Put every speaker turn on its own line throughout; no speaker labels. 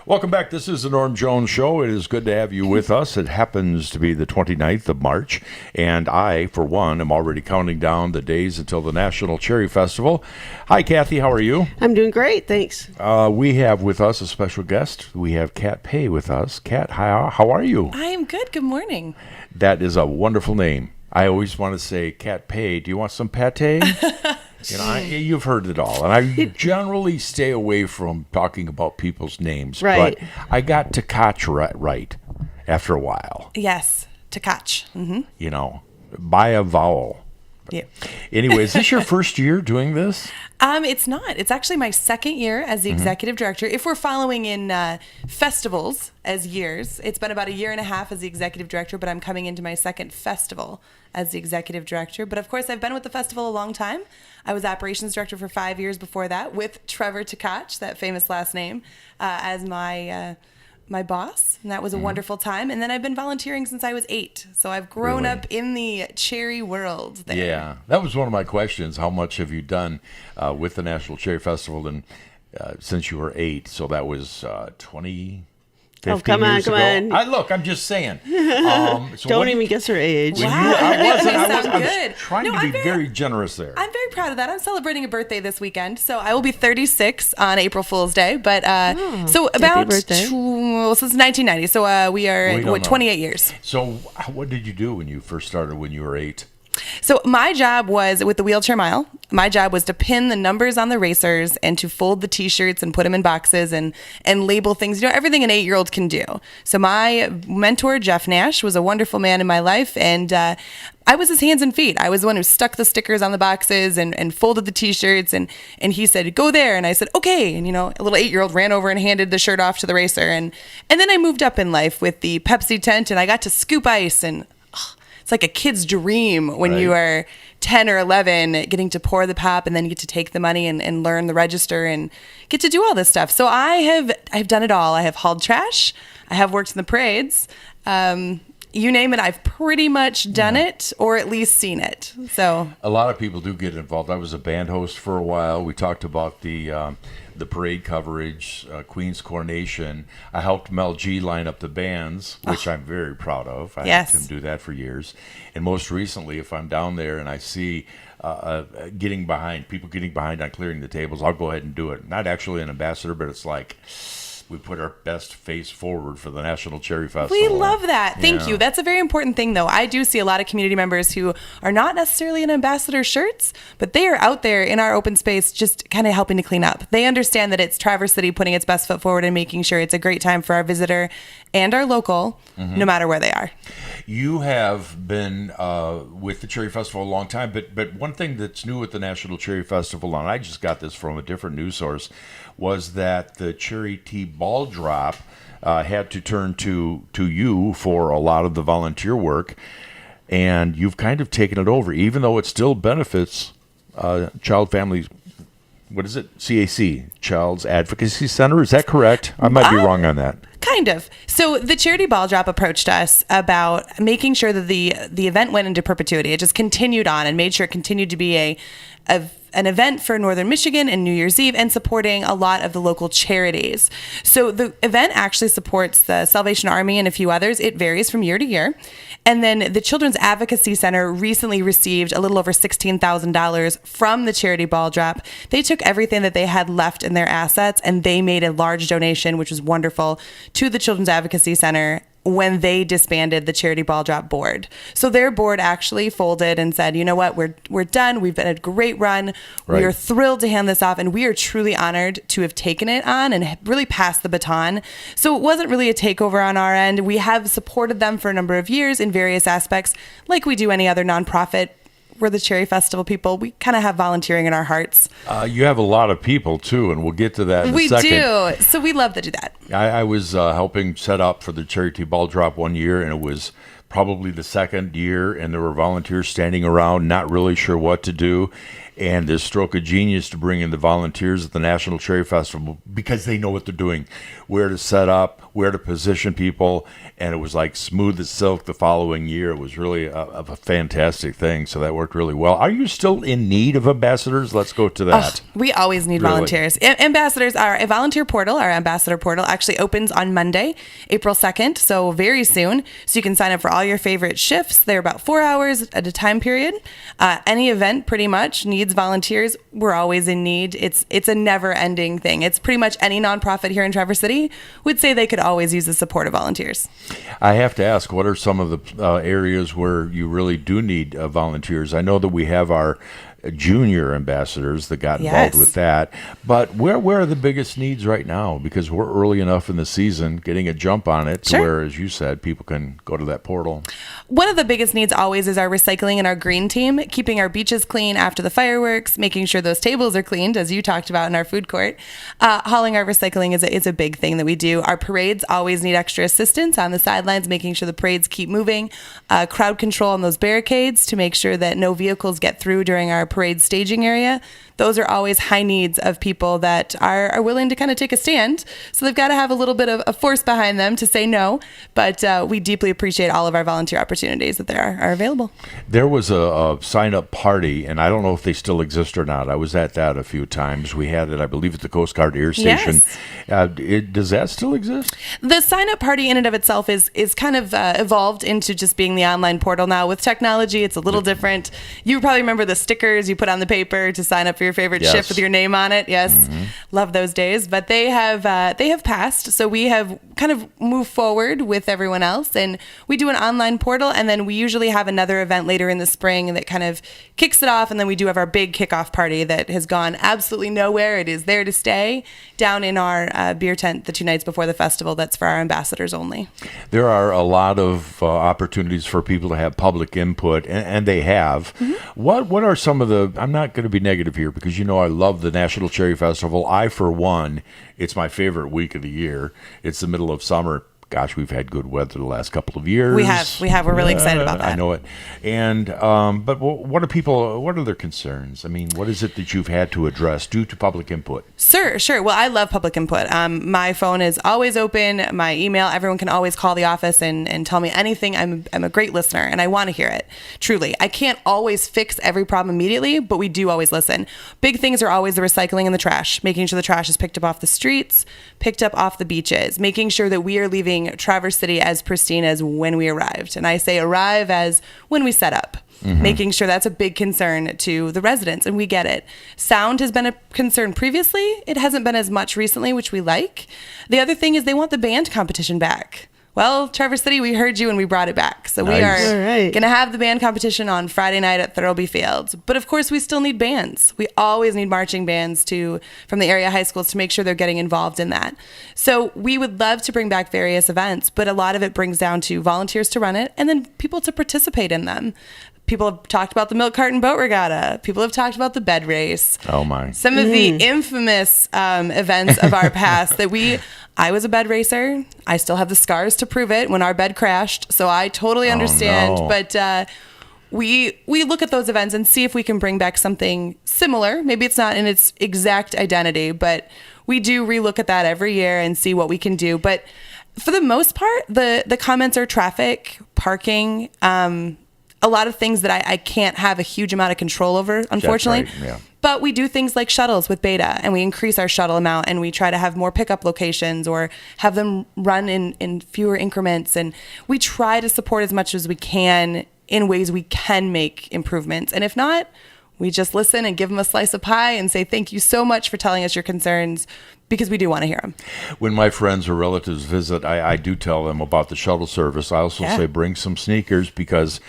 Welcome back. This is the Norm Jones Show. It is good to have you with us. It happens to be the 29th of March, and I, for one, am already counting down the days until the National Cherry Festival. Hi, Kathy. How are you?
I'm doing great, thanks.
We have with us a special guest. We have Kat Paye with us. Kat, how are you?
I am good. Good morning.
That is a wonderful name. I always want to say, Kat Paye, do you want some pate? You've heard it all, and I generally stay away from talking about people's names.
Right.
But I got Takach right after a while.
Yes, Takach. Mm-hmm.
By a vowel.
Yeah.
Anyway, is this your first year doing this?
It's not. It's actually my second year as the executive director. If we're following in festivals as years, it's been about a year and a half as the executive director, but I'm coming into my second festival as the executive director. But of course, I've been with the festival a long time. I was operations director for 5 years before that with Trevor Takach, that famous last name, as my boss, and that was a wonderful time. And then I've been volunteering since I was 8, so I've grown up in the cherry world there.
Yeah, that was one of my questions. How much have you done with the National Cherry Festival and since you were 8? So that was 20, 15
come on,
years
come
ago.
on.
I'm just saying.
Don't even guess her age.
I was trying to be very generous there.
I'm very proud of that. I'm celebrating a birthday this weekend, so I will be 36 on April Fool's Day. But so about since 1990, so we are 28 years.
So what did you do when you first started when you were 8?
So my job was with the wheelchair mile. My job was to pin the numbers on the racers and to fold the T-shirts and put them in boxes and label things. Everything an 8-year-old can do. So my mentor, Jeff Nash, was a wonderful man in my life, and I was his hands and feet. I was the one who stuck the stickers on the boxes and folded the T-shirts, and he said, "Go there," and I said, "Okay." And a little 8-year-old ran over and handed the shirt off to the racer, and then I moved up in life with the Pepsi tent, and I got to scoop ice, and it's like a kid's dream when you are 10 or 11, getting to pour the pop and then you get to take the money and learn the register and get to do all this stuff. So I've done it all. I have hauled trash. I have worked in the parades. You name it, I've pretty much done it or at least seen it. So
a lot of people do get involved. I was a band host for a while. We talked about the parade coverage, Queen's Coronation. I helped Mel G line up the bands, which I'm very proud of. I helped him do that for years. And most recently, if I'm down there and I see people getting behind on clearing the tables, I'll go ahead and do it. Not actually an ambassador, but it's like we put our best face forward for the National Cherry Festival.
We love that. Thank you. That's a very important thing, though. I do see a lot of community members who are not necessarily in ambassador shirts, but they are out there in our open space just kind of helping to clean up. They understand that it's Traverse City putting its best foot forward and making sure it's a great time for our visitor and our local, no matter where they are.
You have been with the Cherry Festival a long time, but one thing that's new with the National Cherry Festival, and I just got this from a different news source, was that the Cherry Tea Ball Drop had to turn to you for a lot of the volunteer work, and you've kind of taken it over, even though it still benefits child families. What is it? CAC, Child's Advocacy Center. Is that correct? I might be wrong on that.
Kind of. So the Charity Ball Drop approached us about making sure that the event went into perpetuity. It just continued on and made sure it continued to be an event for Northern Michigan and New Year's Eve and supporting a lot of the local charities. So the event actually supports the Salvation Army and a few others. It varies from year to year. And then the Children's Advocacy Center recently received a little over $16,000 from the Charity Ball Drop. They took everything that they had left in their assets and they made a large donation, which was wonderful, to the Children's Advocacy Center when they disbanded the Charity Ball Drop board. So their board actually folded and said, you know what, we're done. We've been a great run. Right. We are thrilled to hand this off, and we are truly honored to have taken it on and really passed the baton. So it wasn't really a takeover on our end. We have supported them for a number of years in various aspects, like we do any other nonprofit. We're the Cherry Festival people. We kind of have volunteering in our hearts.
You have a lot of people, too, and we'll get to that in a second.
We do. So we love to do that.
I was helping set up for the Cherry Tea Ball Drop one year, and it was probably the second year, and there were volunteers standing around not really sure what to do. And this stroke of genius to bring in the volunteers at the National Cherry Festival, because they know what they're doing, where to set up, where to position people, and it was like smooth as silk the following year. It was really a fantastic thing, so that worked really well. Are you still in need of ambassadors? Let's go to that.
We always need volunteers. Ambassadors are a volunteer portal. Our ambassador portal actually opens on Monday, April 2nd, so very soon. So you can sign up for all your favorite shifts. They're about 4 hours at a time period. Any event pretty much needs volunteers. We're always in need. It's a never-ending thing. It's pretty much any nonprofit here in Traverse City would say they could always use the support of volunteers.
I have to ask, what are some of the areas where you really do need volunteers? I know that we have our junior ambassadors that got involved with that, but where are the biggest needs right now? Because we're early enough in the season, getting a jump on it to where, as you said, people can go to that portal.
One of the biggest needs always is our recycling and our green team, keeping our beaches clean after the fireworks, making sure those tables are cleaned, as you talked about in our food court. Hauling our recycling is a big thing that we do. Our parades always need extra assistance on the sidelines, making sure the parades keep moving. Crowd control on those barricades to make sure that no vehicles get through during our parade staging area. Those are always high needs of people that are willing to kind of take a stand. So they've got to have a little bit of a force behind them to say no. But we deeply appreciate all of our volunteer opportunities that there are available. There
was a sign-up party, and I don't know if they still exist or not. I was at that a few times. We had it, I believe, at the Coast Guard Air Station. Yes. Does that still exist?
The sign-up party in and of itself is kind of evolved into just being the online portal now. With technology, it's a little different. You probably remember the stickers you put on the paper to sign up for your favorite shift with your name on it. Yes. Mm-hmm. Love those days. But they have passed. So we have kind of moved forward with everyone else, and we do an online portal, and then we usually have another event later in the spring that kind of kicks it off, and then we do have our big kickoff party that has gone absolutely nowhere. It is there to stay down in our beer tent the 2 nights before the festival. That's for our ambassadors only.
There are a lot of opportunities for people to have public input, and they have. Mm-hmm. What are some of the, I'm not going to be negative here because you know I love the National Cherry Festival. For one, it's my favorite week of the year. It's the middle of summer. Gosh, we've had good weather the last couple of years.
We have. We're really excited about that.
I know it. And but what are their concerns? I mean, what is it that you've had to address due to public input? Sure.
Well, I love public input. My phone is always open. My email, everyone can always call the office and tell me anything. I'm a great listener, and I want to hear it. Truly. I can't always fix every problem immediately, but we do always listen. Big things are always the recycling and the trash, making sure the trash is picked up off the streets, picked up off the beaches, making sure that we are leaving Traverse City as pristine as when we arrived. And I say arrive as when we set up. Mm-hmm. Making sure that's a big concern to the residents, and we get it. Sound has been a concern previously. It hasn't been as much recently, which we like. The other thing is they want the band competition back. Well, Traverse City, we heard you and we brought it back. So we are going to have the band competition on Friday night at Thurlby Field. But of course, we still need bands. We always need marching bands from the area high schools to make sure they're getting involved in that. So we would love to bring back various events, but a lot of it brings down to volunteers to run it and then people to participate in them. People have talked about the milk carton boat regatta. People have talked about the bed race.
Oh my!
Some of the infamous events of our past I was a bed racer. I still have the scars to prove it when our bed crashed. So I totally understand.
No.
But we look at those events and see if we can bring back something similar. Maybe it's not in its exact identity, but we do relook at that every year and see what we can do. But for the most part, the comments are traffic, parking, a lot of things that I can't have a huge amount of control over, unfortunately.
That's right, yeah.
But we do things like shuttles with Beta, and we increase our shuttle amount, and we try to have more pickup locations or have them run in fewer increments. And we try to support as much as we can in ways we can make improvements. And if not, we just listen and give them a slice of pie and say, thank you so much for telling us your concerns, because we do want to hear them.
When my friends or relatives visit, I do tell them about the shuttle service. I also say bring some sneakers, because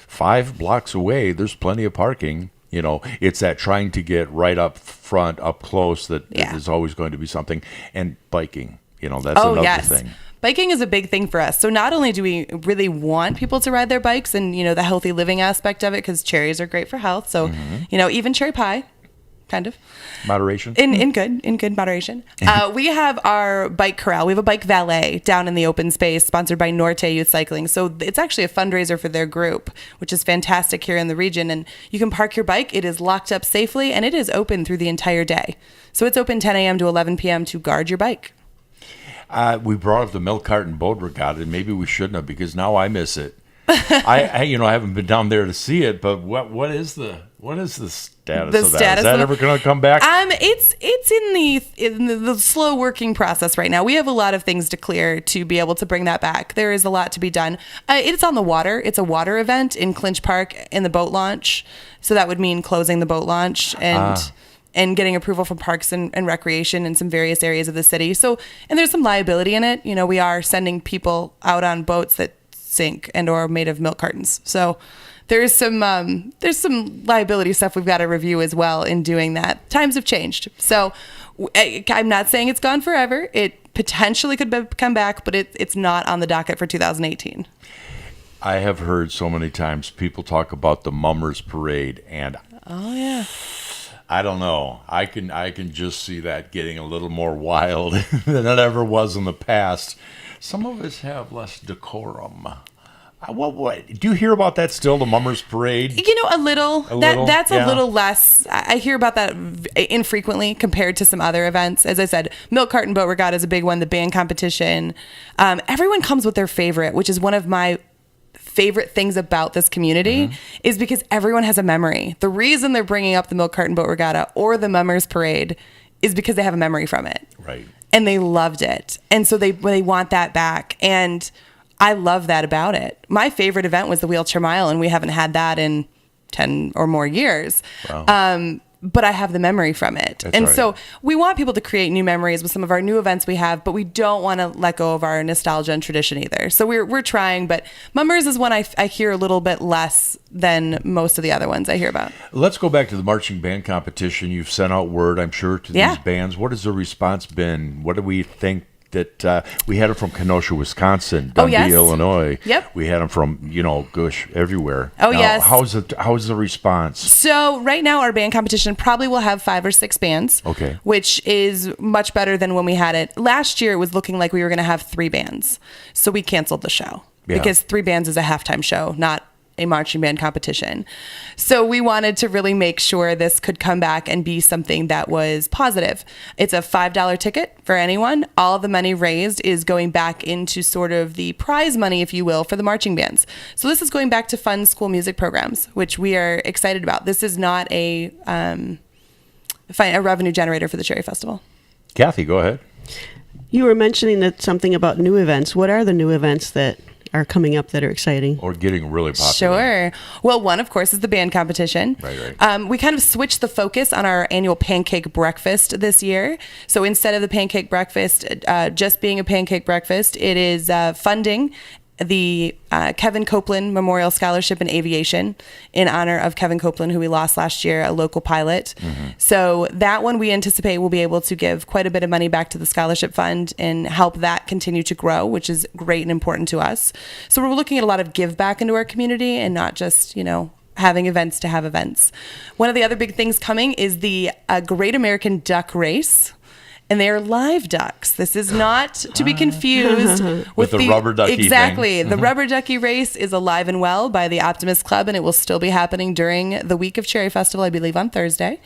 5 blocks away, there's plenty of parking. You know, it's that trying to get right up front, up close, that is always going to be something. And biking, that's another thing.
Biking is a big thing for us. So not only do we really want people to ride their bikes and, the healthy living aspect of it, because cherries are great for health. So, even cherry pie, kind of.
Moderation.
In good moderation. We have our bike corral. We have a bike valet down in the open space, sponsored by Norte Youth Cycling. So it's actually a fundraiser for their group, which is fantastic here in the region. And you can park your bike. It is locked up safely, and it is open through the entire day. So it's open 10 a.m. to 11 p.m. to guard your bike.
We brought up the milk carton boat regatta, and maybe we shouldn't have, because now I miss it. I haven't been down there to see it, but what is the status of that? Is that ever going to come back?
It's in the slow working process right now. We have a lot of things to clear to be able to bring that back. There is a lot to be done. It's on the water. It's a water event in Clinch Park in the boat launch. So that would mean closing the boat launch and getting approval from Parks and Recreation in some various areas of the city. So, and there's some liability in it. We are sending people out on boats that sink and or made of milk cartons. So there's some liability stuff we've got to review as well in doing that. Times have changed. So I'm not saying it's gone forever. It potentially could come back, but it's not on the docket for 2018.
I have heard so many times people talk about the Mummers Parade, and
oh yeah,
I don't know. I can just see that getting a little more wild than it ever was in the past. Some of us have less decorum. What do you hear about that still? The Mummers Parade?
A little. That's a little less. I hear about that infrequently compared to some other events. As I said, Milk Carton Boat Regatta is a big one. The band competition. Everyone comes with their favorite, which is one of my favorite things about this community, is because everyone has a memory. The reason they're bringing up the Milk Carton Boat Regatta or the Mummers Parade is because they have a memory from it.
Right.
And they loved it. And so they want that back. And I love that about it. My favorite event was the Wheelchair Mile, and we haven't had that in 10 or more years. Wow. But I have the memory from it.
That's
and
right.
So we want people to create new memories with some of our new events we have, but we don't want to let go of our nostalgia and tradition either. So we're trying, but Mummers is one I hear a little bit less than most of the other ones I hear about.
Let's go back to the marching band competition. You've sent out word, I'm sure, to these bands. What has the response been? What do we think? That we had them from Kenosha, Wisconsin, Dundee, Illinois.
Yep.
We had them from, everywhere.
Oh,
now,
yes.
How's the response?
So right now our band competition probably will have 5 or 6 bands.
Okay.
Which is much better than when we had it. Last year it was looking like we were going to have 3 bands. So we canceled the show. Yeah. Because 3 bands is a halftime show, not a marching band competition. So we wanted to really make sure this could come back and be something that was positive. It's a $5 ticket for anyone. All the money raised is going back into sort of the prize money, if you will, for the marching bands. So this is going back to fund school music programs, which we are excited about. This is not a revenue generator for the Cherry Festival.
Kathy, go ahead.
You were mentioning something about new events. What are the new events that are coming up that are exciting
or getting really popular?
Sure. Well, one, of course, is the band competition.
Right.
We kind of switched the focus on our annual pancake breakfast this year. So instead of the pancake breakfast just being a pancake breakfast, it is funding the Kevin Copeland Memorial Scholarship in Aviation in honor of Kevin Copeland, who we lost last year, a local pilot. So that one we anticipate will be able to give quite a bit of money back to the scholarship fund and help that continue to grow, which is great and important to us. So we're looking at a lot of give back into our community and not just, having events to have events. One of the other big things coming is the Great American Duck Race. And they are live ducks. This is not to be confused
with the rubber ducky
Exactly.
thing.
The rubber ducky race is alive and well by the Optimist Club, and it will still be happening during the week of Cherry Festival, I believe, on Thursday.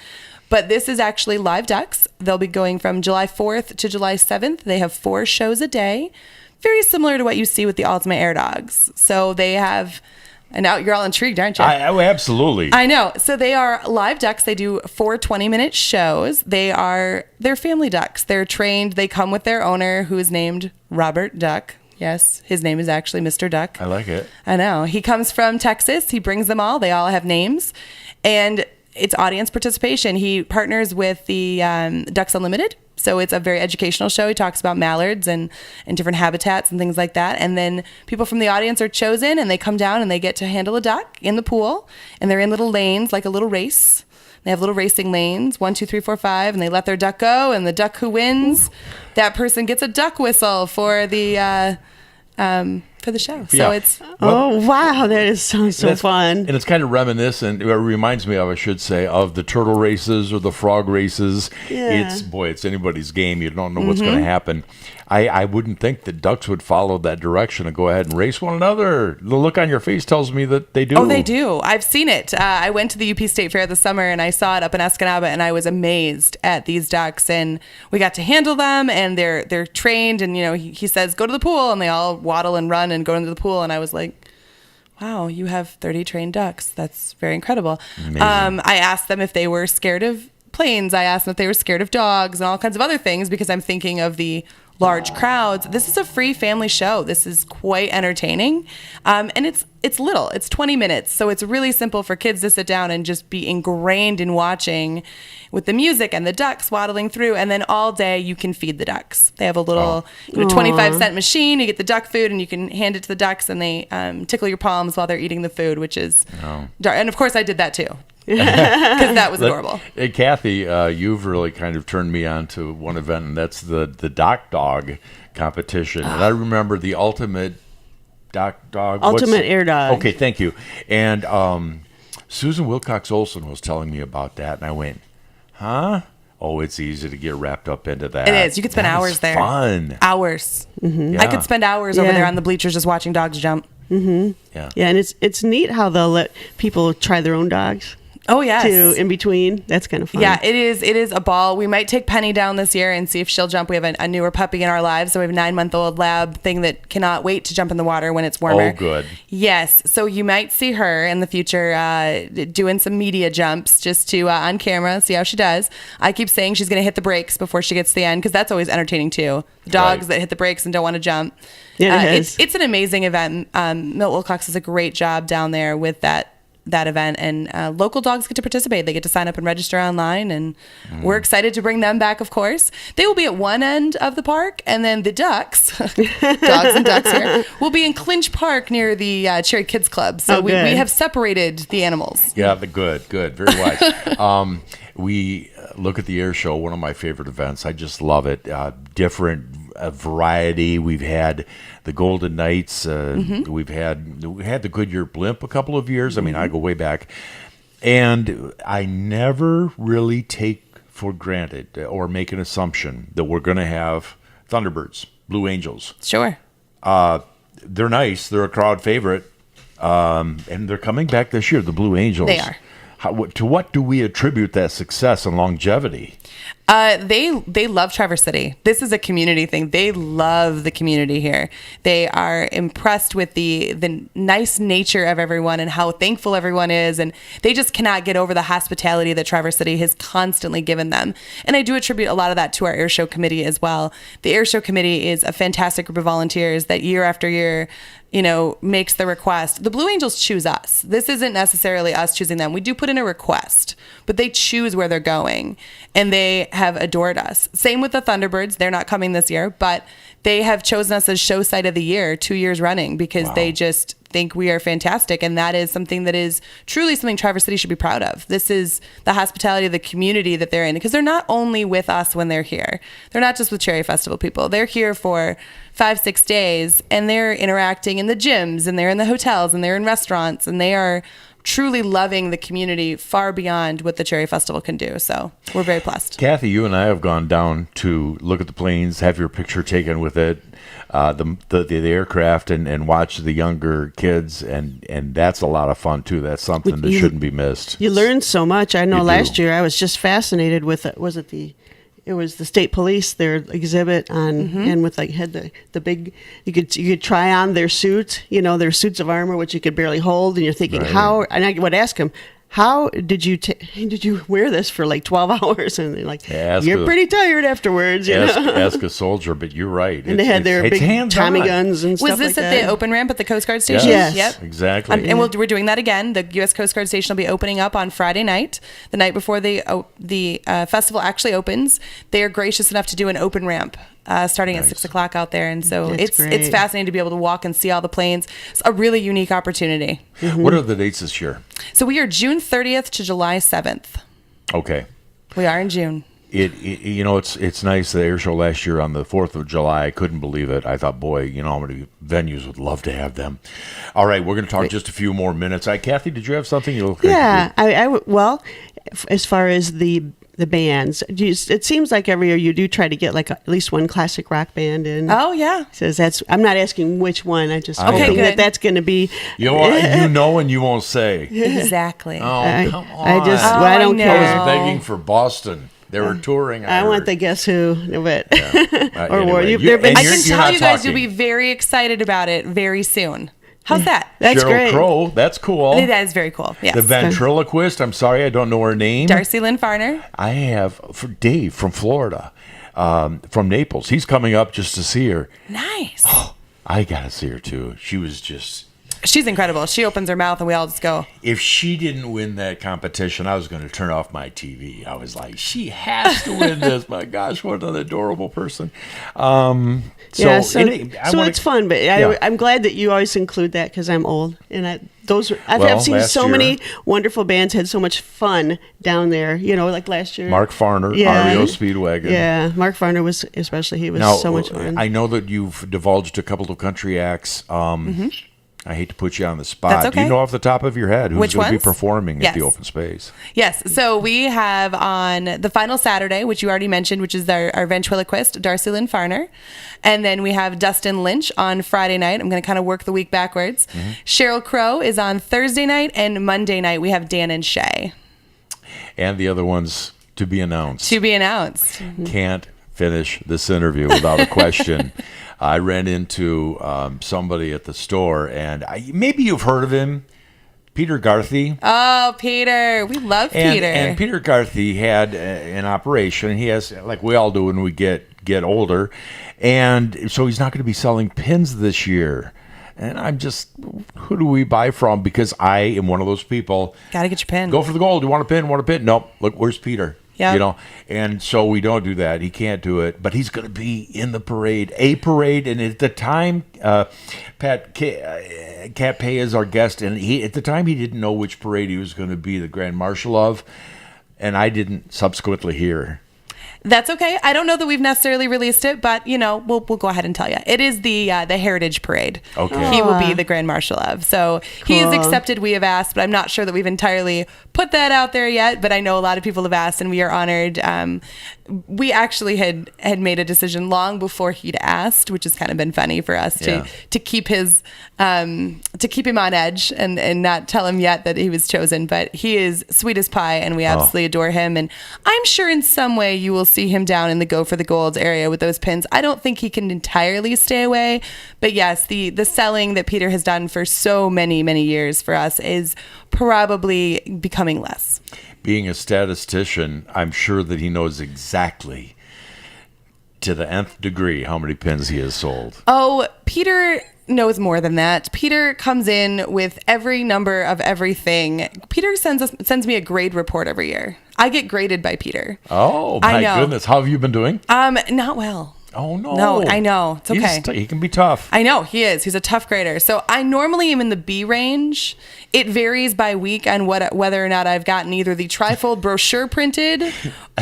But this is actually live ducks. They'll be going from July 4th to July 7th. They have 4 shows a day, very similar to what you see with the Ultimate Air Dogs. So they have... And now you're all intrigued, aren't you?
Absolutely.
I know. So they are live ducks. They do 4 20-minute shows. They're family ducks. They're trained. They come with their owner, who is named Robert Duck. Yes, his name is actually Mr. Duck.
I like it.
I know. He comes from Texas. He brings them all. They all have names. And it's audience participation. He partners with the Ducks Unlimited. So it's a very educational show. He talks about mallards and different habitats and things like that. And then people from the audience are chosen, and they come down and they get to handle a duck in the pool. And they're in little lanes, like a little race. They have little racing lanes, 1, 2, 3, 4, 5, and they let their duck go. And the duck who wins, that person gets a duck whistle for the for the show. So
Yeah.
it's
Oh, wow. Sounds so fun.
And it's kind of reminiscent. It reminds me of, I should say, of the turtle races or the frog races.
Yeah.
It's anybody's game. You don't know what's going to happen. I wouldn't think that ducks would follow that direction and go ahead and race one another. The look on your face tells me that they do.
Oh, they do. I've seen it. I went to the UP State Fair this summer and I saw it up in Escanaba, and I was amazed at these ducks. And we got to handle them, and they're trained. And he says go to the pool, and they all waddle and run and go into the pool. And I was like, wow, you have 30 trained ducks. That's very incredible.
Amazing.
I asked them if they were scared of planes. I asked them if they were scared of dogs and all kinds of other things, because I'm thinking of the large crowds. This is a free family show. This is quite entertaining. And it's little. It's 20 minutes. So it's really simple for kids to sit down and just be ingrained in watching with the music and the ducks waddling through. And then all day you can feed the ducks. They have a little 25-cent machine. You get the duck food and you can hand it to the ducks, and they tickle your palms while they're eating the food, which is and of course I did that too. Because that was adorable.
Hey, Kathy, you've really kind of turned me on to one event, and that's the dock dog competition. And I remember the ultimate dock dog.
Ultimate air dog.
Okay, thank you. And Susan Wilcox Olson was telling me about that, and I went, huh? Oh, it's easy to get wrapped up into that.
It is. You could spend
That
hours
is
there.
Fun.
Hours.
Yeah.
I could spend hours over
Yeah.
there on the bleachers just watching dogs jump.
Yeah.
Yeah, and it's neat how they'll let people try their own dogs
Oh, yes.
too in between. That's kind of fun.
Yeah, it is. It is a ball. We might take Penny down this year and see if she'll jump. We have a newer puppy in our lives, so we have a 9-month-old lab thing that cannot wait to jump in the water when it's warmer.
Oh, good.
Yes, so you might see her in the future doing some media jumps just to on camera, see how she does. I keep saying she's going to hit the brakes before she gets to the end, because that's always entertaining too. The dogs
Right.
that hit the brakes and don't want to jump.
Yeah, it is.
It's an amazing event. Milt Wilcox does a great job down there with that event, and local dogs get to participate. They get to sign up and register online, and we're excited to bring them back, of course. They will be at one end of the park, and then the ducks, dogs and ducks here, will be in Clinch Park near the Cherry Kids Club. So we
good.
have separated the animals.
Yeah, good, very wise. We look at the air show, one of my favorite events. I just love it. Different variety. We've had the Golden Knights. We had the Goodyear Blimp a couple of years. I mean, I go way back, and I never really take for granted or make an assumption that we're going to have Thunderbirds, Blue Angels.
Sure.
They're nice. They're a crowd favorite, and they're coming back this year. The Blue Angels.
They are.
To what do we attribute that success and longevity?
They love Traverse City. This is a community thing. They love the community here. They are impressed with the nice nature of everyone and how thankful everyone is, and they just cannot get over the hospitality that Traverse City has constantly given them. And I do attribute a lot of that to our air show committee as well. The air show committee is a fantastic group of volunteers that year after year makes the request. The Blue Angels choose us. This isn't necessarily us choosing them. We do put in a request, but they choose where they're going, and they have adored us. Same with the Thunderbirds. They're not coming this year, but they have chosen us as show site of the year 2 years running, because they just think we are fantastic. And that is something that is truly something Traverse City should be proud of. This is the hospitality of the community that they're in, because they're not only with us when they're here. They're not just with Cherry Festival people. They're here for 5-6 days, and they're interacting in the gyms, and they're in the hotels, and they're in restaurants, and they are truly loving the community far beyond what the Cherry Festival can do. So we're very blessed.
Kathy, you and I have gone down to look at the planes, have your picture taken with it, the aircraft, and watch the younger kids, and that's a lot of fun too. That's something that shouldn't be missed.
You learn so much. I know
You do.
last year I was just fascinated with it was the state police, their exhibit on, and with had the big, you could try on their suits, their suits of armor, which you could barely hold, and you're thinking
Right.
and I would ask them, how did you wear this for like 12 hours? And they're like,
Yeah,
you're pretty tired afterwards,
Ask a soldier, but you're right.
And they had their big Tommy guns and stuff
Was this
like
at
that.
the open ramp at the Coast Guard station?
Yes.
Yep.
Exactly.
And we're doing that again. The U.S. Coast Guard station will be opening up on Friday night, the night before the festival actually opens. They are gracious enough to do an open ramp starting at 6 o'clock out there, and so
That's
it's
great.
fascinating to be able to walk and see all the planes. It's a really unique opportunity.
What are the dates this year?
So we are June 30th to July 7th.
Okay.
We are in June.
It's nice. The air show last year on the 4th of July, I couldn't believe it. I thought, boy, how many venues would love to have them. All right, we're going to talk just a few more minutes. Kathy, did you have something?
Yeah, well, as far as the bands, it seems like every year you do try to get like at least one classic rock band in.
Oh yeah.
Says I'm not asking which one. I just
Okay,
hoping
good.
that's going to be.
And you won't say.
Exactly.
Oh, come on.
I don't
I
care.
I was begging for Boston. They were touring.
I want the Guess Who, but or
Anyway,
were you?
you-
There've been
and
I
you're-
can
you're
tell
not
you guys
talking.
you'll be very excited about it very soon. How's that?
That's
Sheryl
great.
Crow. That's cool.
That is very cool. Yes.
The ventriloquist. I'm sorry, I don't know her name.
Darcy Lynn Farner.
I have for Dave from Florida, from Naples. He's coming up just to see her.
Nice.
I gotta see her too. She was just.
She's incredible. She opens her mouth and we all just go.
If she didn't win that competition, I was going to turn off my TV. I was like, she has to win this. My gosh, what an adorable person. So
it's fun, but
Yeah.
I'm glad that you always include that because I'm old and I've
Well,
seen
last
so
year-
many wonderful bands had so much fun down there. Like last year.
Mark Farner,
Yeah.
REO Speedwagon.
Yeah, Mark Farner was
Now,
so much fun.
I know that you've divulged a couple of country acts. I hate to put you on the spot.
That's
Do you
okay.
know off the top of your head who's
Which
going to be
ones?
performing at the
Yes.
open space?
Yes. So we have on the final Saturday, which you already mentioned, which is our ventriloquist, Darcy Lynn Farner. And then we have Dustin Lynch on Friday night. I'm going to kind of work the week backwards. Sheryl Crow is on Thursday night. And Monday night, we have Dan and Shay.
And the other ones to be announced.
To be announced.
Can't finish this interview without a question. I ran into somebody at the store, and maybe you've heard of him, Peter Garthy.
Oh, Peter. We love Peter.
And Peter Garthy had an operation. He has, like we all do when we get older, and so he's not going to be selling pins this year. And I'm just, who do we buy from? Because I am one of those people.
Got to get your pen.
Go for the gold. You want a pin? Want a pin? Nope. Look, where's Peter?
Yeah.
And so we don't do that. He can't do it, but he's going to be in the parade, and at the time, Cat Paye is our guest, and at the time he didn't know which parade he was going to be the Grand Marshal of, and I didn't subsequently hear.
That's okay. I don't know that we've necessarily released it, but we'll go ahead and tell you. It is the Heritage Parade.
Okay.
He will be the Grand Marshal of. So he has
Cool.
accepted. We have asked, but I'm not sure that we've entirely put that out there yet. But I know a lot of people have asked, and we are honored. We actually had made a decision long before he'd asked, which has kind of been funny for us to keep his to keep him on edge and not tell him yet that he was chosen. But he is sweet as pie, and we absolutely adore him. And I'm sure in some way you will see him down in the Go for the Gold area with those pins. I don't think he can entirely stay away, but yes, the selling that Peter has done for so many years for us is probably becoming less.
Being a statistician, I'm sure that he knows exactly to the nth degree how many pins he has sold.
Oh, Peter knows more than that. Peter comes in with every number of everything. Peter sends me a grade report every year. I get graded by Peter.
Oh,
I
my
know.
goodness. How have you been doing?
Not well.
Oh, no.
No, I know. It's okay.
He can be tough.
I know he is. He's a tough grader. So I normally am in the B range. It varies by week on whether or not I've gotten either the trifold brochure printed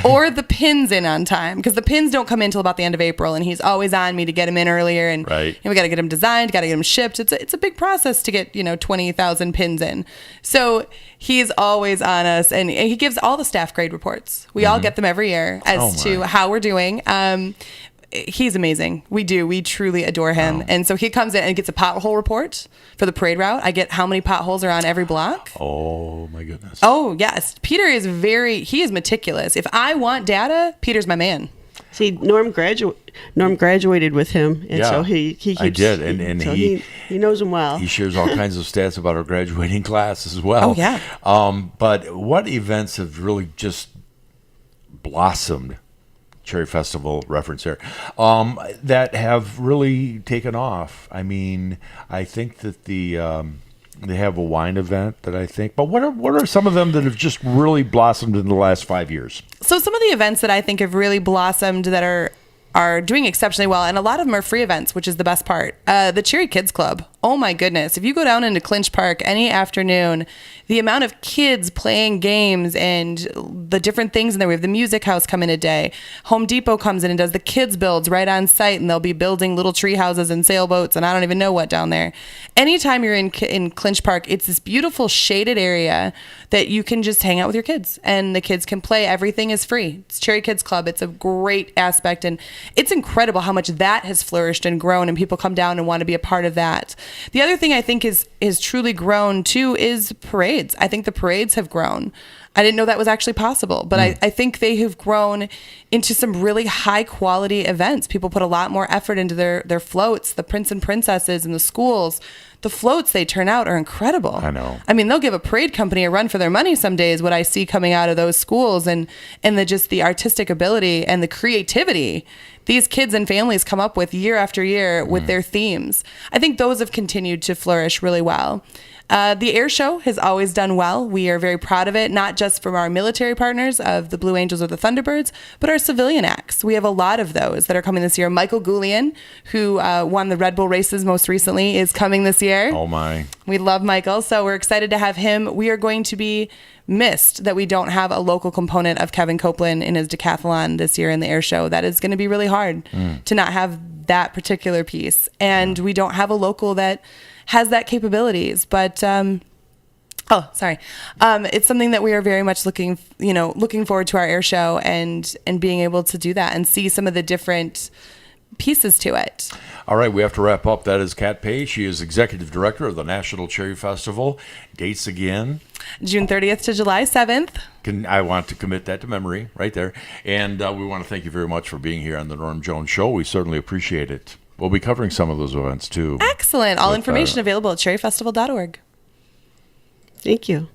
or the pins in on time, because the pins don't come in until about the end of April, and he's always on me to get them in earlier. And
Right.
we got to get them designed, got to get them shipped. It's a big process to get 20,000 pins in. So he's always on us, and he gives all the staff grade reports. We all get them every year as to how we're doing. He's amazing. We truly adore him. And so he comes in and gets a pothole report for the parade route. I get how many potholes are on every block.
Oh, my goodness.
Oh, yes. Peter is he is meticulous. If I want data, Peter's my man.
See, Norm graduated with him, and so he keeps,
I did, and
so
he
knows him well.
He shares all kinds of stats about our graduating class as well.
Oh, yeah.
But what events have really just blossomed? Cherry Festival reference here, that have really taken off. I mean, I think that they have a wine event that I think, but what are some of them that have just really blossomed in the last 5 years?
So some of the events that I think have really blossomed that are doing exceptionally well, and a lot of them are free events, which is the best part. The Cherry Kids Club. oh my goodness, if you go down into Clinch Park any afternoon, the amount of kids playing games and the different things in there. We have the music house come in a day. Home Depot comes in and does the kids builds right on site, and they'll be building little tree houses and sailboats and I don't even know what down there. Anytime you're in Clinch Park, it's this beautiful shaded area that you can just hang out with your kids, and the kids can play. Everything is free. It's Cherry Kids Club. It's a great aspect, and it's incredible how much that has flourished and grown, and people come down and want to be a part of that. The other thing I think is truly grown too is parades. I think the parades have grown. I didn't know that was actually possible, but I think they have grown into some really high quality events. People put a lot more effort into their floats, the prince and princesses in the schools. The floats they turn out are incredible.
I know.
I mean, they'll give a parade company a run for their money some days, what I see coming out of those schools, and the artistic ability and the creativity these kids and families come up with year after year with their themes. I think those have continued to flourish really well. The air show has always done well. We are very proud of it, not just from our military partners of the Blue Angels or the Thunderbirds, but our civilian acts. We have a lot of those that are coming this year. Michael Goulian, who won the Red Bull races most recently, is coming this year.
Oh, my.
We love Michael, so we're excited to have him. We are going to be missed that we don't have a local component of Kevin Copeland in his decathlon this year in the air show. That is going to be really hard to not have that particular piece. And we don't have a local that has that capabilities, but it's something that we are very much looking forward to our air show and being able to do that and see some of the different pieces to it.
All right, we have to wrap up. That is Kat Paye. She is executive director of the National Cherry Festival. Dates again?
June 30th to July 7th.
I want to commit that to memory right there. And we want to thank you very much for being here on the Norm Jones Show. We certainly appreciate it. We'll be covering some of those events too.
Excellent. All information available at cherryfestival.org.
Thank you.